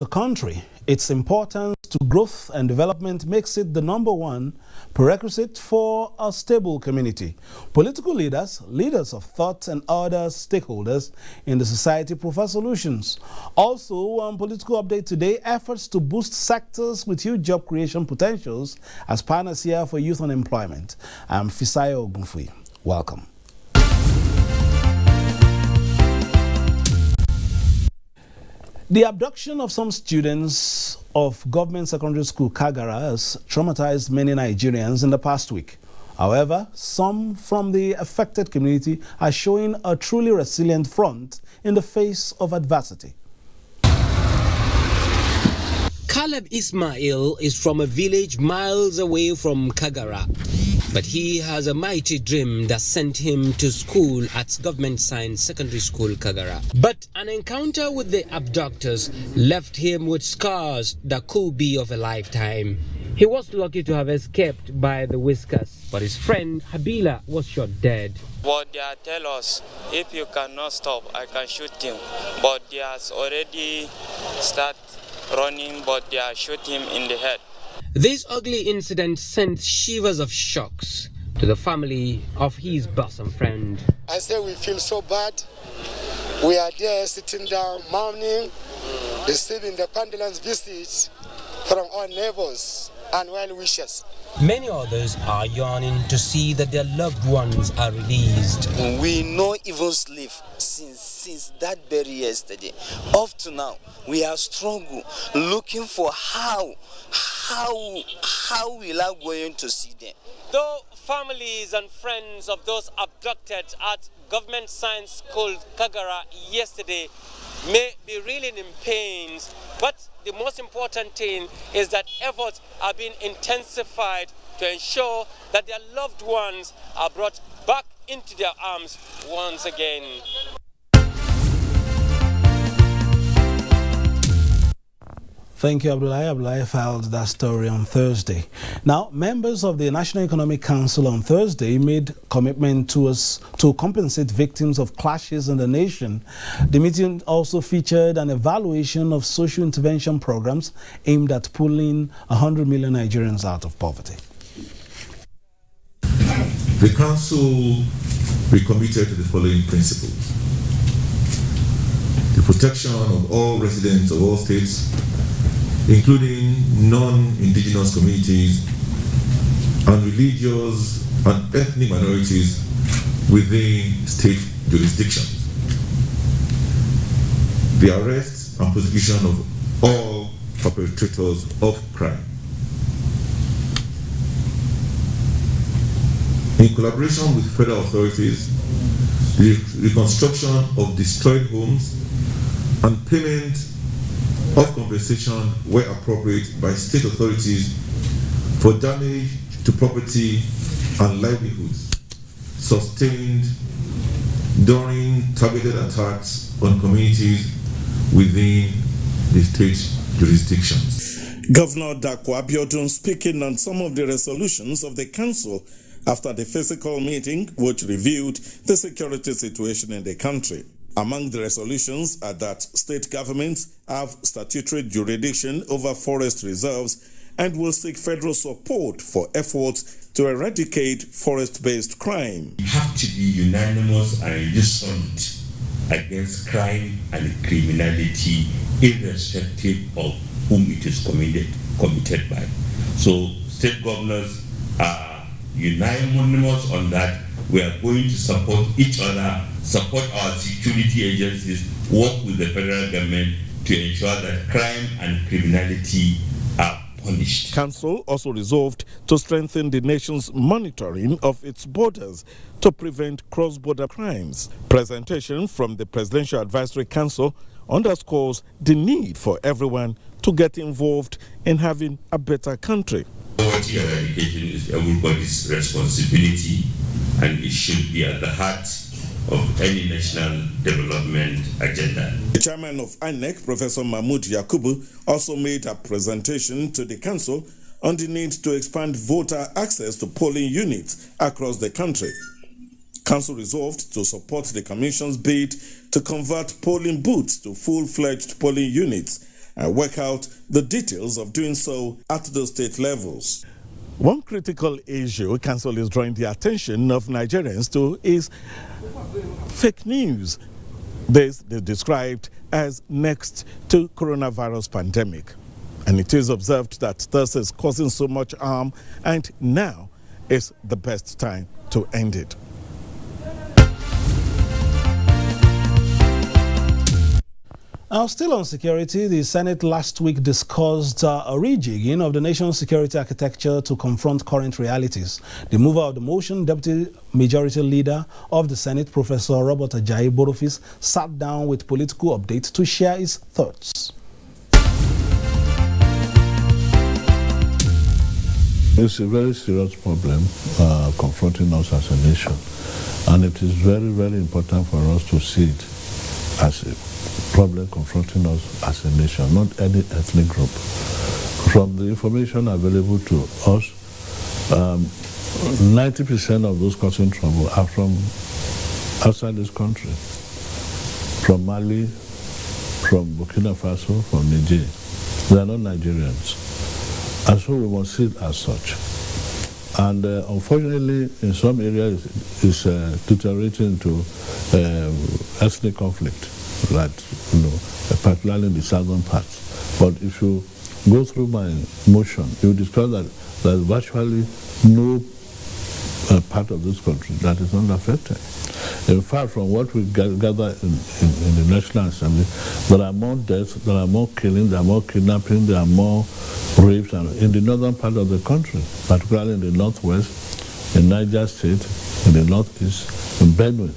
The country, its importance to growth and development makes it the #1 prerequisite for a stable community. Political leaders, leaders of thought and other stakeholders in the society provide solutions. Also, on Political Update today, efforts to boost sectors with huge job creation potentials as panacea for youth unemployment. I'm Fisayo Ogunfui. Welcome. The abduction of some students of government secondary school Kagara has traumatized many Nigerians in the past week. However, some from the affected community are showing a truly resilient front in the face of adversity. Caleb Ismail is from a village miles away from Kagara, but he has a mighty dream that sent him to school at Government Science Secondary School Kagara. But an encounter with the abductors left him with scars that could be of a lifetime. He was lucky to have escaped by the whiskers, but his friend Habila was shot dead. But they tell us, if you cannot stop, I can shoot him. But they has already started running, but they are shooting him in the head. This ugly incident sent shivers of shocks to the family of his bosom friend. I say we feel so bad. We are there sitting down, mourning, receiving the condolence visits from our neighbors and well wishers. Many others are yearning to see that their loved ones are released. We no even sleep since that very yesterday. Up to now, we are struggle looking for how we are going to see them. Though families and friends of those abducted at Government Science School Kagara yesterday may be reeling in pains, but the most important thing is that efforts are being intensified to ensure that their loved ones are brought back into their arms once again. Thank you, Abdullahi. Abdullahi filed that story on Thursday. Now, members of the National Economic Council on Thursday made commitment to compensate victims of clashes in the nation. The meeting also featured an evaluation of social intervention programs aimed at pulling 100 million Nigerians out of poverty. The Council recommitted to the following principles: the protection of all residents of all states, including non-indigenous communities and religious and ethnic minorities within state jurisdictions, the arrest and prosecution of all perpetrators of crime. In collaboration with federal authorities, the reconstruction of destroyed homes and payment of compensation where appropriate by state authorities for damage to property and livelihoods sustained during targeted attacks on communities within the state jurisdictions. Governor Dapo Abiodun speaking on some of the resolutions of the council after the physical meeting which reviewed the security situation in the country. Among the resolutions are that state governments have statutory jurisdiction over forest reserves and will seek federal support for efforts to eradicate forest-based crime. We have to be unanimous and resolute against crime and criminality, irrespective of whom it is committed by. So state governors are unanimous on that. We are going to support each other, support our security agencies, work with the federal government to ensure that crime and criminality are punished. Council also resolved to strengthen the nation's monitoring of its borders to prevent cross-border crimes. Presentation from the Presidential Advisory Council underscores the need for everyone to get involved in having a better country. Poverty eradication is everybody's responsibility, and it should be at the heart of any national development agenda. The chairman of INEC, Professor Mahmoud Yakubu, also made a presentation to the council on the need to expand voter access to polling units across the country. Council resolved to support the Commission's bid to convert polling booths to full-fledged polling units and work out the details of doing so at the state levels. One critical issue Council is drawing the attention of Nigerians to is fake news. This is described as next to coronavirus pandemic. And it is observed that this is causing so much harm, and now is the best time to end it. Now, still on security, the Senate last week discussed a rejigging of the nation's security architecture to confront current realities. The mover of the motion, Deputy Majority Leader of the Senate, Professor Robert Ajayi Borofis, sat down with Political Update to share his thoughts. It's a very serious problem confronting us as a nation, and it is very, very important for us to see it as a problem confronting us as a nation, not any ethnic group. From the information available to us, 90% of those causing trouble are from outside this country, from Mali, from Burkina Faso, from Niger. They are not Nigerians. And so we must see it as such. And unfortunately, in some areas, it's deteriorating into ethnic conflict, like, particularly in the southern parts. But if you go through my motion, you discover that there's virtually no part of this country that is not affected. In fact, from what we gather in the National Assembly, there are more deaths, there are more killings, there are more kidnapping, there are more rapes in the northern part of the country, particularly in the northwest, in Niger State, in the northeast, in Benue.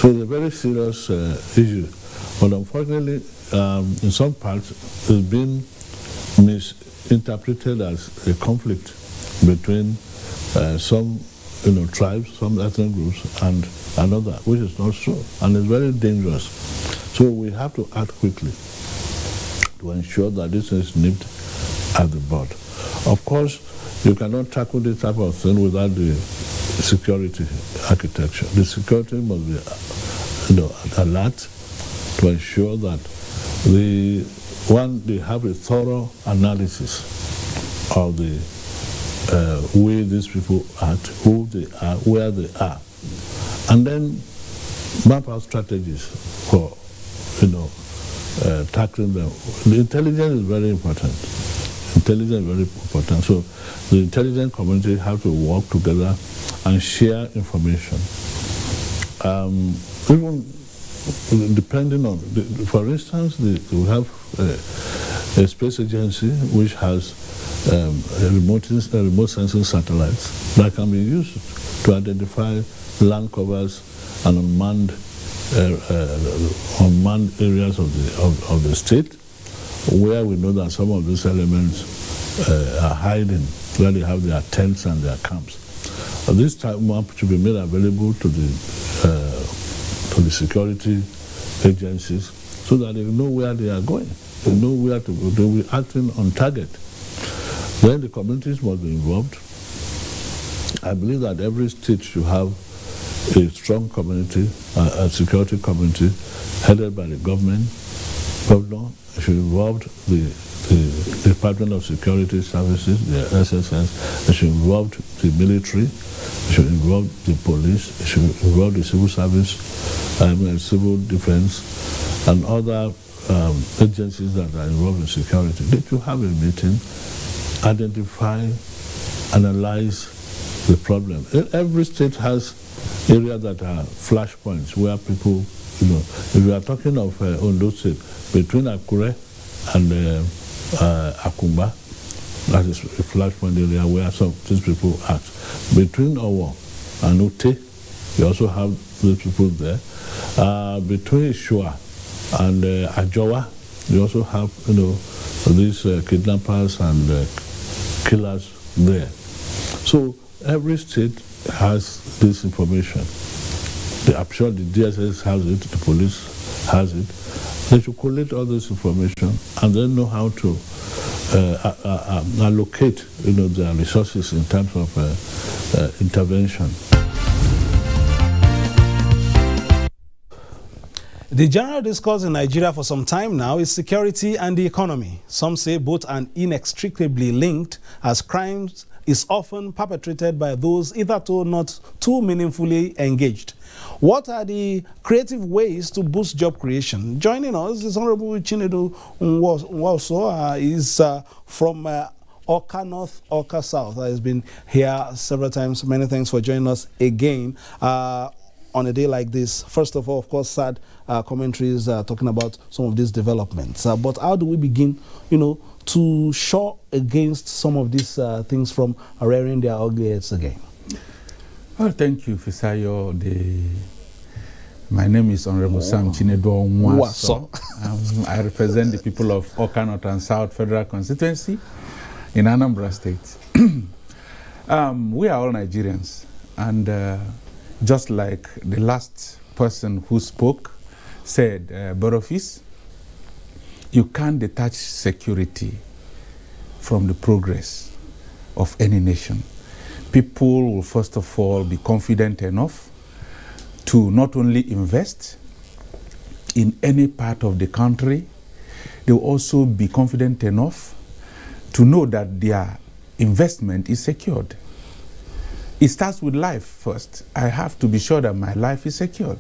So it's a very serious issue. But unfortunately, in some parts, it's been misinterpreted as a conflict between some tribes, some ethnic groups, and another, which is not true, and it's very dangerous. So we have to act quickly to ensure that this is nipped at the bud. Of course, you cannot tackle this type of thing without the security architecture. The security must be alert to ensure that they have a thorough analysis of the way these people act, who they are, where they are, and then map out strategies for tackling them. The intelligence is very important. Intelligence is very important. So the intelligence community have to work together and share information. Even depending on, for instance, we have a space agency which has remote sensing satellites that can be used to identify land covers and unmanned areas of the state, where we know that some of these elements are hiding, where they have their tents and their camps. This type map should be made available to the security agencies so that they know where they are going, they know where to go, they will be acting on target. Then the communities must be involved. I believe that every state should have a strong community, a security community headed by the governor should involve the Department of Security Services, the SSS, it should involve the military, it should involve the police, it should involve the civil service, civil defense, and other agencies that are involved in security. They should have a meeting, identify, analyze the problem. Every state has areas that are flashpoints where people, if you are talking of Ondo State, between Akure and Akumba, that is a flashpoint area where some of these people act. Between Owo and Ute, you also have these people there. Between Ishua and Ajowa, you also have these kidnappers and killers there. So every state has this information. I'm sure the DSS has it, the police has it. They should collect all this information and then know how to allocate their resources in terms of intervention. The general discourse in Nigeria for some time now is security and the economy. Some say both are inextricably linked, as crimes is often perpetrated by those hitherto not too meaningfully engaged. What are the creative ways to boost job creation? Joining us is Honorable Chinedu Nwosu, is from Awka North, Awka South. Has been here several times. Many thanks for joining us again on a day like this. First of all, of course, sad commentaries talking about some of these developments. But how do we begin, to shore against some of these things from rearing their ugly heads again? Well, thank you, Fisayo. My name is Honorable Sam Chinedu Nwosu. I represent the people of Awka North and South Federal Constituency in Anambra State. We are all Nigerians, and just like the last person who spoke said, Borofis, you can't detach security from the progress of any nation. People will first of all be confident enough to not only invest in any part of the country, they will also be confident enough to know that their investment is secured. It starts with life first. I have to be sure that my life is secured.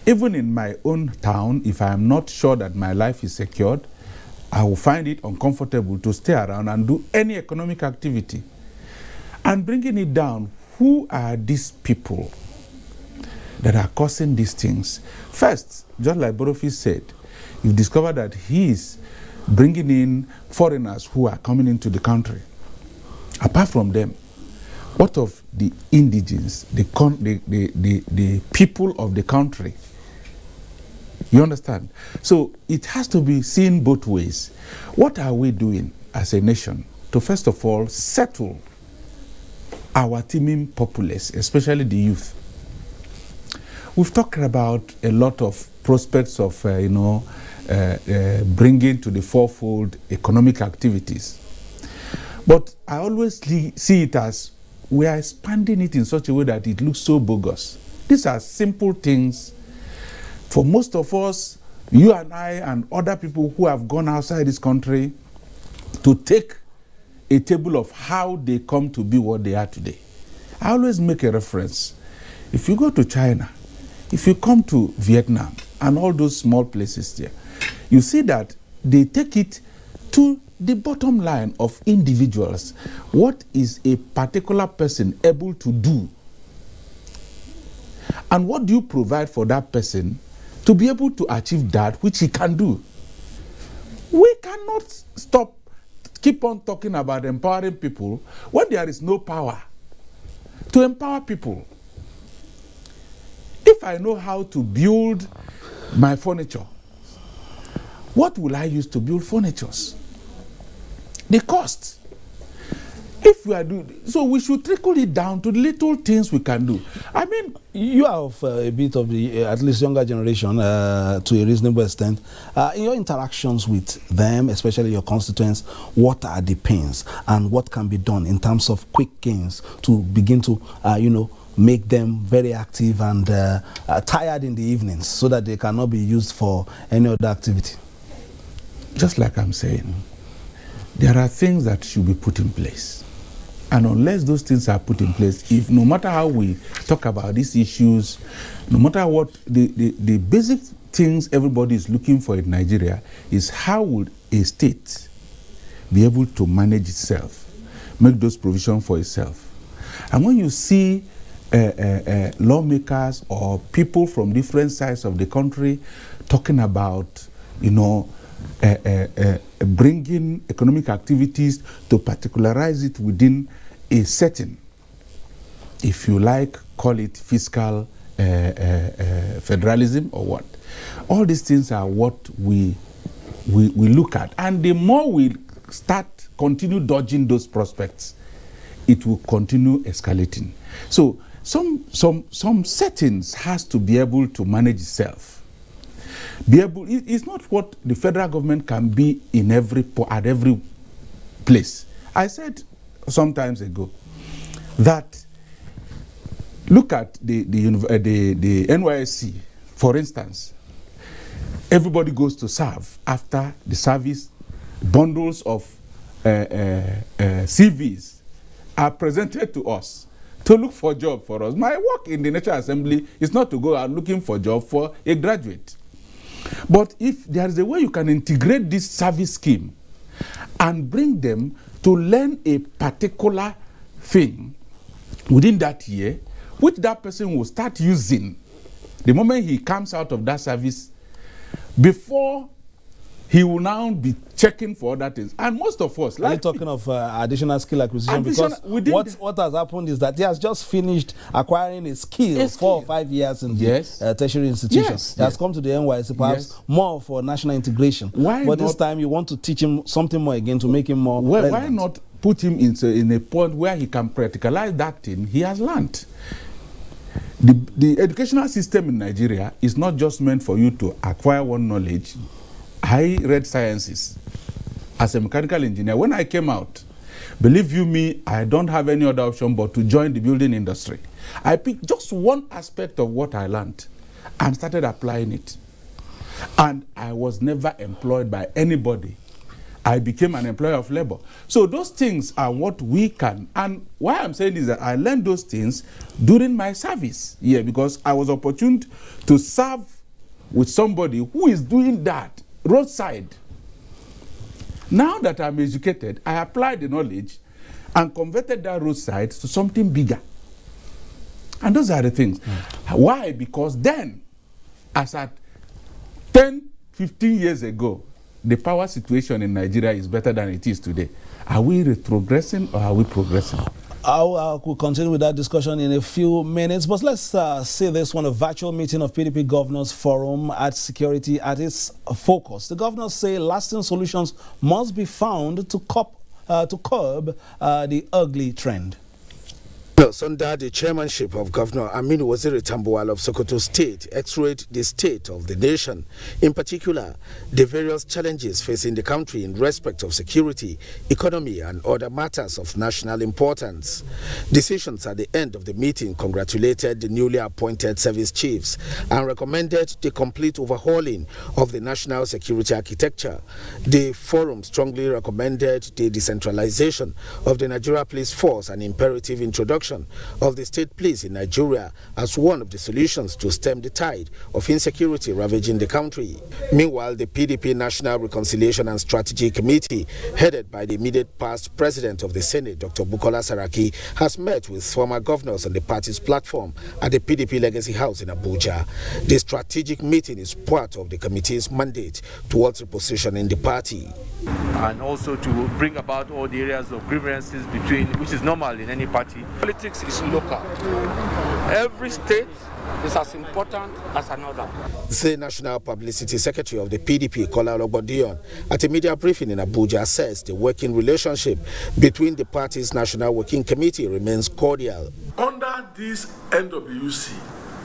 Even in my own town, if I am not sure that my life is secured, I will find it uncomfortable to stay around and do any economic activity. And bringing it down, who are these people that are causing these things? First, just like Borofi said, you discover that he is bringing in foreigners who are coming into the country. Apart from them, what of the indigenes, the people of the country? You understand? So it has to be seen both ways. What are we doing as a nation to first of all settle our teeming populace, especially the youth? We've talked about a lot of prospects of bringing to the forefold economic activities. But I always see it as we are expanding it in such a way that it looks so bogus. These are simple things. For most of us, you and I and other people who have gone outside this country, to take a table of how they come to be what they are today. I always make a reference. If you go to China, if you come to Vietnam and all those small places there, you see that they take it to the bottom line of individuals. What is a particular person able to do? And what do you provide for that person to be able to achieve that which he can do? We cannot keep on talking about empowering people when there is no power to empower people. If I know how to build my furniture, what will I use to build furnitures? The cost. If we are doing so, we should trickle it down to the little things we can do. I mean, you are of a bit of the at least younger generation to a reasonable extent. In your interactions with them, especially your constituents, what are the pains and what can be done in terms of quick gains to begin to make them very active and tired in the evenings so that they cannot be used for any other activity? Just like I'm saying, there are things that should be put in place. And unless those things are put in place, if no matter how we talk about these issues, no matter what, the basic things everybody is looking for in Nigeria is how would a state be able to manage itself, make those provisions for itself. And when you see lawmakers or people from different sides of the country talking about, bringing economic activities to particularize it within a setting, if you like, call it fiscal federalism or what. All these things are what we look at. And the more we continue dodging those prospects, it will continue escalating. So some settings has to be able to manage itself. It's not what the federal government can be at every place. I said some times ago that look at the NYSC, for instance. everybody goes to serve. After the service, bundles of CVs are presented to us to look for a job for us. My work in the National Assembly is not to go out looking for a job for a graduate. But if there is a way you can integrate this service scheme and bring them to learn a particular thing within that year, which that person will start using the moment he comes out of that service, before he will now be checking for other things. And most of us, like, are you talking of additional skill acquisition? Because what has happened is that he has just finished acquiring a skill 4 or 5 years in the tertiary institution. He has come to the NYSC, perhaps more for national integration. But this time you want to teach him something more again to make him more relevant. Why not put him in a point where he can practicalize that thing he has learned? The educational system in Nigeria is not just meant for you to acquire one knowledge. I read sciences as a mechanical engineer. When I came out, believe you me, I don't have any other option but to join the building industry. I picked just one aspect of what I learned and started applying it. And I was never employed by anybody. I became an employer of labor. So those things are what we can. And why I'm saying is that I learned those things during my service here, because I was opportune to serve with somebody who is doing that roadside. Now that I'm educated, I applied the knowledge and converted that roadside to something bigger. And those are the things. Why? Because then, as at 10, 15 years ago, the power situation in Nigeria is better than it is today. Are we retrogressing or are we progressing? I will continue with that discussion in a few minutes, but let's see this one, a virtual meeting of PDP Governors Forum at security at its focus. The governors say lasting solutions must be found to curb the ugly trend. Under the chairmanship of Governor Aminu Waziri Tambuwal of Sokoto State, x-rayed the state of the nation, in particular the various challenges facing the country in respect of security, economy and other matters of national importance. Decisions at the end of the meeting congratulated the newly appointed service chiefs and recommended the complete overhauling of the national security architecture. The forum strongly recommended the decentralization of the Nigeria Police Force and imperative introduction of the state police in Nigeria as one of the solutions to stem the tide of insecurity ravaging the country. Meanwhile, the PDP National Reconciliation and Strategy Committee, headed by the immediate past President of the Senate, Dr. Bukola Saraki, has met with former governors on the party's platform at the PDP Legacy House in Abuja. The strategic meeting is part of the committee's mandate towards repositioning in the party. And also to bring about all the areas of grievances between, which is normal in any party. Politics is local. Every state is as important as another. The National Publicity Secretary of the PDP, Kola Ologbondiyan, at a media briefing in Abuja says the working relationship between the party's National Working Committee remains cordial. Under this NWC,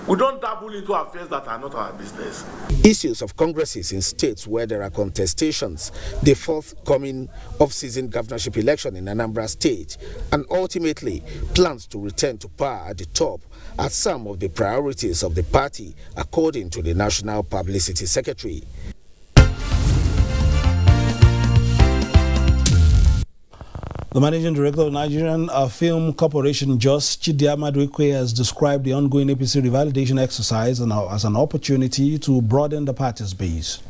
we don't dabble into affairs that are not our business. Issues of congresses in states where there are contestations, the forthcoming off-season governorship election in Anambra State, and ultimately plans to return to power at the top are some of the priorities of the party, according to the National Publicity Secretary. The managing director of Nigerian Film Corporation, Jos Chidiama Dwekwe, has described the ongoing APC revalidation exercise as an opportunity to broaden the party's base.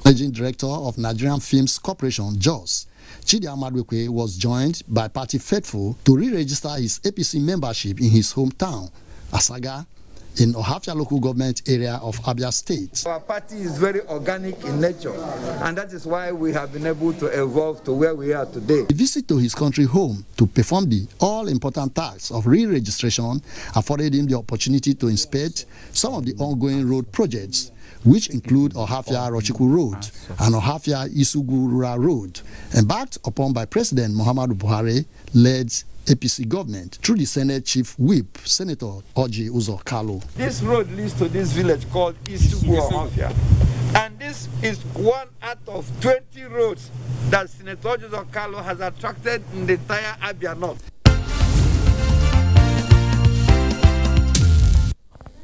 Managing director of Nigerian Films Corporation, Jos Chidiama Dwekwe, was joined by party faithful to re-register his APC membership in his hometown, Asaga, in Ohafia local government area of Abia State. Our party is very organic in nature, and that is why we have been able to evolve to where we are today. A visit to his country home to perform the all-important task of re-registration afforded him the opportunity to inspect some of the ongoing road projects, which include Ohafia Rochiku Road and Ohafia Isugu Rural Road, embarked upon by President Muhammadu Buhari-led APC government through the Senate Chief Whip, Senator Oji Uzo Kalu. This road leads to this village called Isugu Ohafia, and this is one out of 20 roads that Senator Oji Uzo Kalu has attracted in the entire Abia North.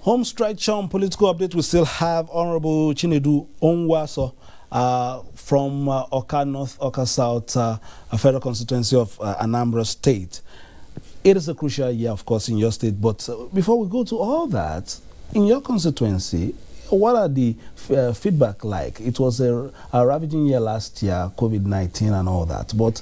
home stretch on political update, we still have Honorable Chinedu Onwaso from Oka North, Oka South, a federal constituency of Anambra State. It is a crucial year, of course, in your state. But before we go to all that, in your constituency, what are the feedback like? It was a ravaging year last year, COVID-19 and all that. But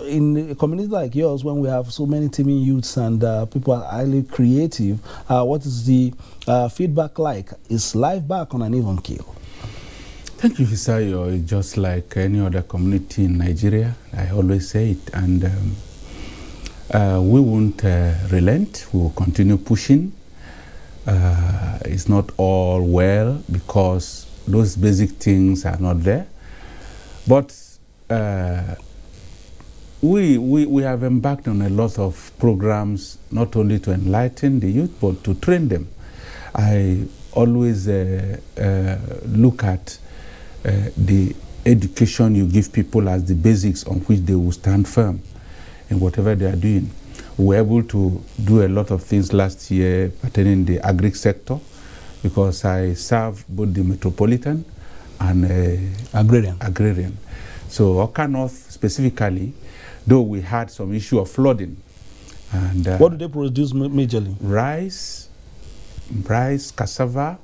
in a community like yours, when we have so many teeming youths and people are highly creative, what is the feedback like? Is life back on an even keel? Thank you, Fisayo. Just like any other community in Nigeria, I always say it. And we won't relent. We will continue pushing. It's not all well because those basic things are not there. But we have embarked on a lot of programs, not only to enlighten the youth, but to train them. I always look at the education you give people as the basics on which they will stand firm in whatever they are doing. We were able to do a lot of things last year pertaining the agri sector because I serve both the metropolitan and agrarian. So Oka North specifically, though we had some issue of flooding. And what do they produce majorly? Rice, cassava,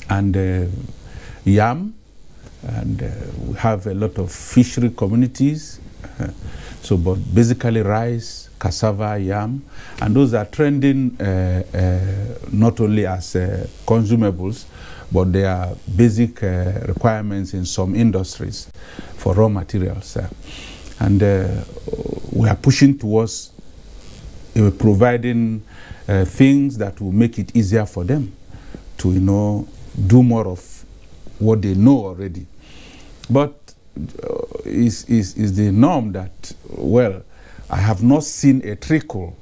and yam. And we have a lot of fishery communities. So, but basically rice, cassava, yam, and those are trending not only as consumables, but they are basic requirements in some industries for raw materials. And we are pushing towards providing things that will make it easier for them to, do more of what they know already. But is the norm that, well, I have not seen a trickle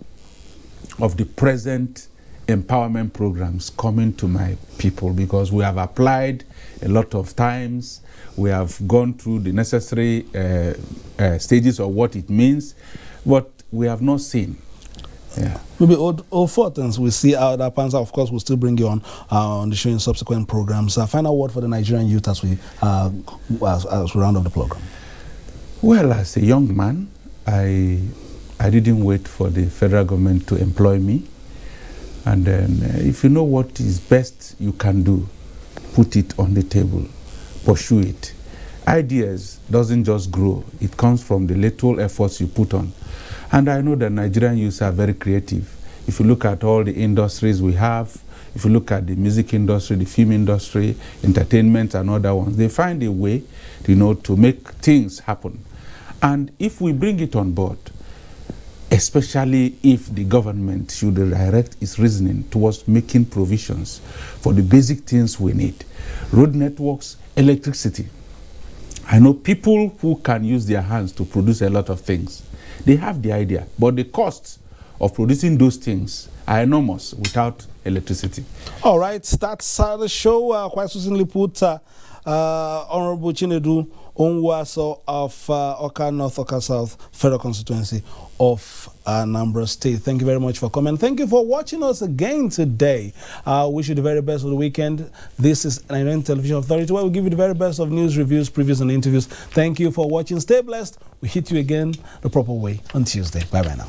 of the present empowerment programs coming to my people because we have applied a lot of times. We have gone through the necessary stages of what it means, but we have not seen. Yeah. Maybe all four things we see how that pans out. Of course, we'll still bring you on the show in subsequent programs. Final word for the Nigerian youth as we round up the program. Well, as a young man, I didn't wait for the federal government to employ me. And then if you know what is best you can do, put it on the table, pursue it. Ideas doesn't just grow. It comes from the little efforts you put on. And I know that Nigerian youths are very creative. If you look at all the industries we have, if you look at the music industry, the film industry, entertainment and other ones, they find a way, to make things happen. And if we bring it on board, especially if the government should direct its reasoning towards making provisions for the basic things we need, road networks, electricity. I know people who can use their hands to produce a lot of things. They have the idea, but the costs of producing those things are enormous without electricity. All right, that's the show. Quite succinctly put, Honorable Chinedu Onwaso of Oka North, Oka South Federal Constituency of Anambra State. Thank you very much for coming. Thank you for watching us again today. Wish you the very best of the weekend. This is Nigerian Television Authority, where we give you the very best of news, reviews, previews, and interviews. Thank you for watching. Stay blessed. We hit you again the proper way on Tuesday. Bye-bye now.